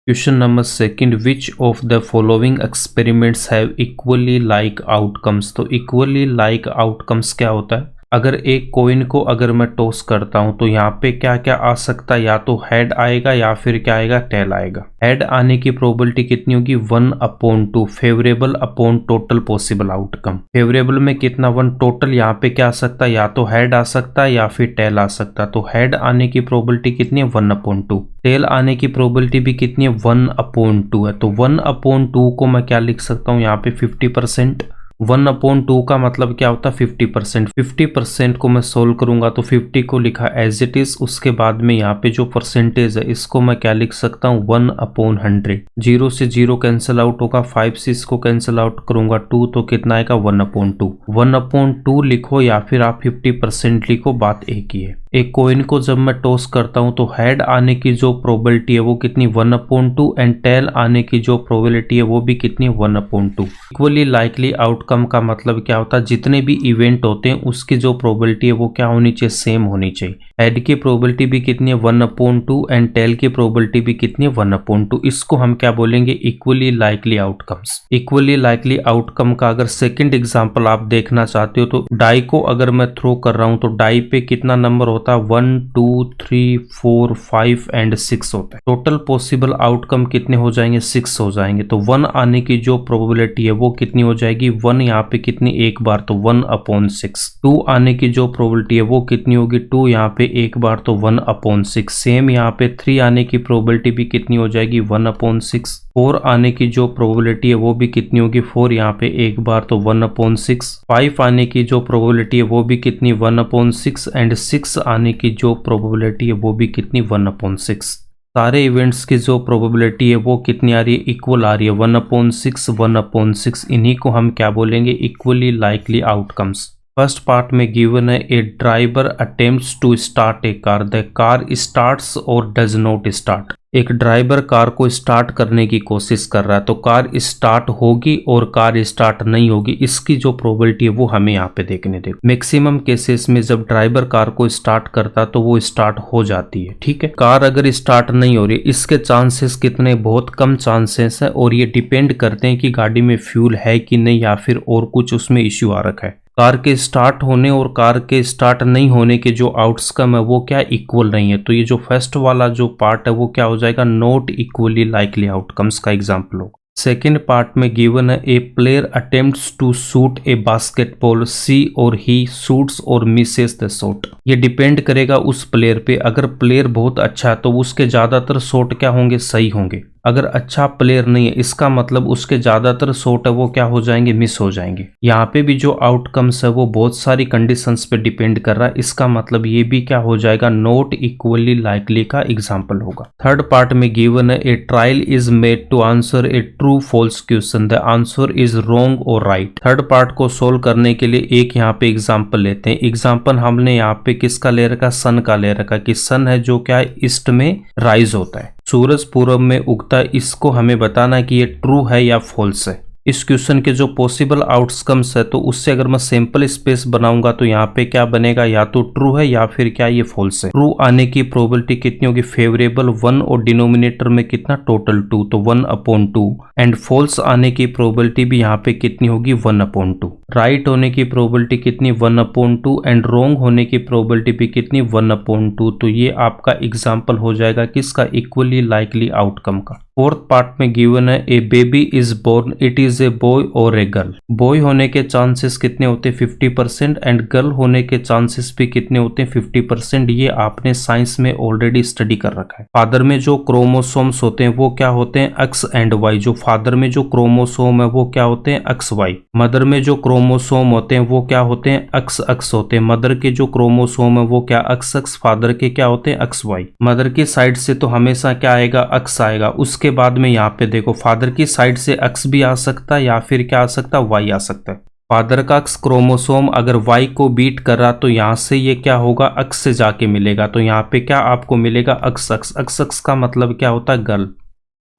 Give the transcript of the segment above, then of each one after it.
Question number second, which of the following experiments have equally like outcomes. तो equally like outcomes क्या होता है? अगर एक कॉइन को अगर मैं टॉस करता हूं तो यहाँ पे क्या क्या आ सकता है, या तो हेड आएगा या फिर क्या आएगा, टेल आएगा। हेड आने की प्रोबेबिलिटी कितनी होगी? 1/2 favourable upon total possible outcome. Favourable में कितना? 1। टोटल यहाँ पे क्या आ सकता है? या तो हेड आ सकता है या फिर टेल आ सकता है। तो हेड आने की प्रोबेबिलिटी कितनी है? 1/2। टेल आने की प्रोबेबिलिटी भी कितनी है? 1/2 है। तो 1/2 को मैं क्या लिख सकता हूँ यहाँ पे? 50%। 1/2 का मतलब क्या होता है? 50%। 50% को मैं सोल्व करूंगा तो 50 को लिखा एज इट इज, उसके बाद में यहाँ पे जो परसेंटेज है इसको मैं क्या लिख सकता हूँ? 1/100। 0 से 0 कैंसिल आउट होगा, 5 से इसको कैंसिल आउट करूंगा 2, तो कितना आएगा? 1/2। 1/2 लिखो या फिर आप 50% लिखो, बात एक ही है। एक कॉइन को जब मैं टॉस करता हूं तो हेड आने की जो प्रोबेबिलिटी है वो कितनी? 1/2 एंड टेल आने की जो प्रोबेबिलिटी है वो भी कितनी? 1/2। इक्वली लाइकली आउटकम का मतलब क्या होता है? जितने भी इवेंट होते हैं उसकी जो प्रोबेबिलिटी है वो क्या होनी चाहिए? सेम होनी चाहिए। हेड की प्रोबेबिलिटी भी कितनी है? 1/2 एंड टेल की प्रोबेबिलिटी भी कितनी है? 1/2। इसको हम क्या बोलेंगे? Equally likely outcomes. Equally likely outcome का अगर सेकंड एग्जांपल आप देखना चाहते हो तो डाई को अगर मैं थ्रो कर रहा हूं तो डाई पे कितना नंबर होता है? 1 2 3 4 5 एंड 6 होता है। टोटल पॉसिबल आउटकम कितने हो जाएंगे? 6 हो जाएंगे। तो 1 आने की जो प्रोबेबिलिटी है वो कितनी हो जाएगी? 1 यहाँ पे कितनी? एक बार, तो 1/6। 2 आने की जो प्रोबेबिलिटी है वो कितनी होगी? 2 यहाँ पे एक बार, तो 1/6। सेम यहाँ पे 3 आने की प्रोबेबिलिटी भी कितनी हो जाएगी? 1/6। 4 आने की जो प्रोबेबिलिटी है वो भी कितनी होगी? 4 यहाँ पे एक बार, तो 1/6। 5 आने की जो प्रोबेबिलिटी है वो भी कितनी? 1/6 एंड 6 आने की जो प्रोबेबिलिटी है वो भी कितनी? 1/6। सारे इवेंट्स की जो प्रोबेबिलिटी है वो कितनी आ रही है? इक्वल आ रही है, 1/6 1/6। इन्हीं को हम क्या बोलेंगे? Equally likely outcomes. First part में गिवन है a driver attempts to start a car, the car starts और डज नॉट स्टार्ट। एक ड्राइवर कार को स्टार्ट करने की कोशिश कर रहा है तो कार स्टार्ट होगी और कार स्टार्ट नहीं होगी, इसकी जो प्रोबेबिलिटी है वो हमें यहाँ पे देखने दे। मैक्सिमम केसेस में जब ड्राइवर कार को स्टार्ट करता तो वो स्टार्ट हो जाती है, ठीक है। कार अगर स्टार्ट नहीं हो रही, इसके चांसेस कितने? बहुत कम चांसेस है, और ये डिपेंड करते हैं कि गाड़ी में फ्यूल है कि नहीं या फिर और कुछ उसमें इश्यू आ रखा है। कार के स्टार्ट होने और कार के स्टार्ट नहीं होने के जो आउटकम है वो क्या? इक्वल नहीं है। तो ये जो फर्स्ट वाला जो पार्ट है वो क्या हो जाएगा? नॉट इक्वली लाइकली आउटकम्स का एग्जांपल होगा। सेकेंड पार्ट में गिवन है a player attempts to shoot a basketball, सी और ही शूट्स और मिसेस द शॉट। ये डिपेंड करेगा उस प्लेयर पे। अगर प्लेयर बहुत अच्छा है तो उसके ज्यादातर शॉट क्या होंगे? सही होंगे। अगर अच्छा प्लेयर नहीं है, इसका मतलब उसके ज्यादातर शॉट है वो क्या हो जाएंगे? मिस हो जाएंगे। यहाँ पे भी जो आउटकम्स है वो बहुत सारी कंडीशंस पे डिपेंड कर रहा है, इसका मतलब ये भी क्या हो जाएगा? नॉट इक्वली लाइकली का एग्जांपल होगा। थर्ड पार्ट में गिवन है a trial is made to answer a true false question, the answer is wrong और राइट। थर्ड पार्ट को सोल्व करने के लिए एक यहाँ पे एग्जाम्पल लेते हैं। एग्जाम्पल हमने यहाँ पे किसका ले रखा? सन का ले रखा, कि सन है जो क्या है? ईस्ट में राइज होता है, सूरज पूर्व में उगता है। इसको हमें बताना है कि ये ट्रू है या फॉल्स है। इस क्वेश्चन के जो पॉसिबल आउटकम्स है तो उससे अगर मैं सैंपल स्पेस बनाऊंगा तो यहाँ पे क्या बनेगा? या तो ट्रू है या फिर क्या ये फॉल्स है। ट्रू आने की प्रोबेबिलिटी कितनी होगी? फेवरेबल 1 और डिनोमिनेटर में कितना? टोटल 2, तो 1/2। एंड फॉल्स आने की प्रोबेबिलिटी भी यहाँ पे कितनी होगी? 1/2। राइट होने की प्रोबेबिलिटी कितनी? 1/2 एंड रॉन्ग होने की प्रोबेबिलिटी भी कितनी? 1/2। तो ये आपका एग्जाम्पल हो जाएगा किसका? इक्वली लाइकली आउटकम का। फोर्थ पार्ट में गिवन है a baby is born, it is a boy और ए गर्ल। बॉय होने के चांसेस कितने होते हैं? 50% एंड गर्ल होने के चांसेस भी कितने होते हैं? 50%। ये आपने साइंस में ऑलरेडी स्टडी कर रखा है। फादर में जो क्रोमोसोम्स होते हैं वो क्या होते हैं? X and Y. जो फादर में जो क्रोमोसोम है वो क्या होते हैं? X Y. मदर में जो क्रोमोसोम होते हैं वो क्या होते हैं? एक्स एक्स होते हैं। मदर के जो क्रोमोसोम है वो क्या? X x. फादर के क्या होते हैं? X Y. मदर की साइड से तो हमेशा क्या आएगा? एक्स आएगा। उसके बाद में यहाँ पे देखो, फादर की साइड से एक्स भी आ सकता है या फिर क्या आ सकता है? वाई आ सकता है। फादर का एक्स क्रोमोसोम अगर वाई को बीट कर रहा तो यहाँ से ये क्या होगा? एक्स से जाके मिलेगा। तो यहाँ पे क्या आपको मिलेगा? X x. एक्स एक्स का मतलब क्या होता है? गर्ल।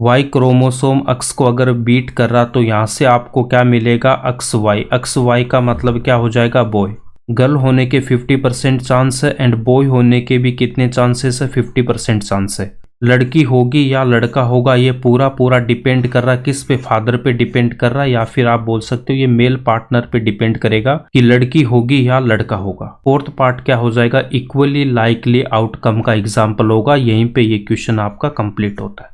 वाई क्रोमोसोम एक्स को अगर बीट कर रहा तो यहाँ से आपको क्या मिलेगा? X Y. एक्स वाई का मतलब क्या हो जाएगा? बॉय। गर्ल होने के 50% चांस है एंड बॉय होने के भी कितने चांसेस है? 50% चांस है। लड़की होगी या लड़का होगा, ये पूरा पूरा डिपेंड कर रहा है किस पे, फादर पे डिपेंड कर रहा है, या फिर आप बोल सकते हो ये मेल पार्टनर पे डिपेंड करेगा कि लड़की होगी या लड़का होगा। फोर्थ पार्ट क्या हो जाएगा, इक्वली लाइकली आउटकम का एग्जाम्पल होगा। यहीं पे ये क्वेश्चन आपका कंप्लीट होता है।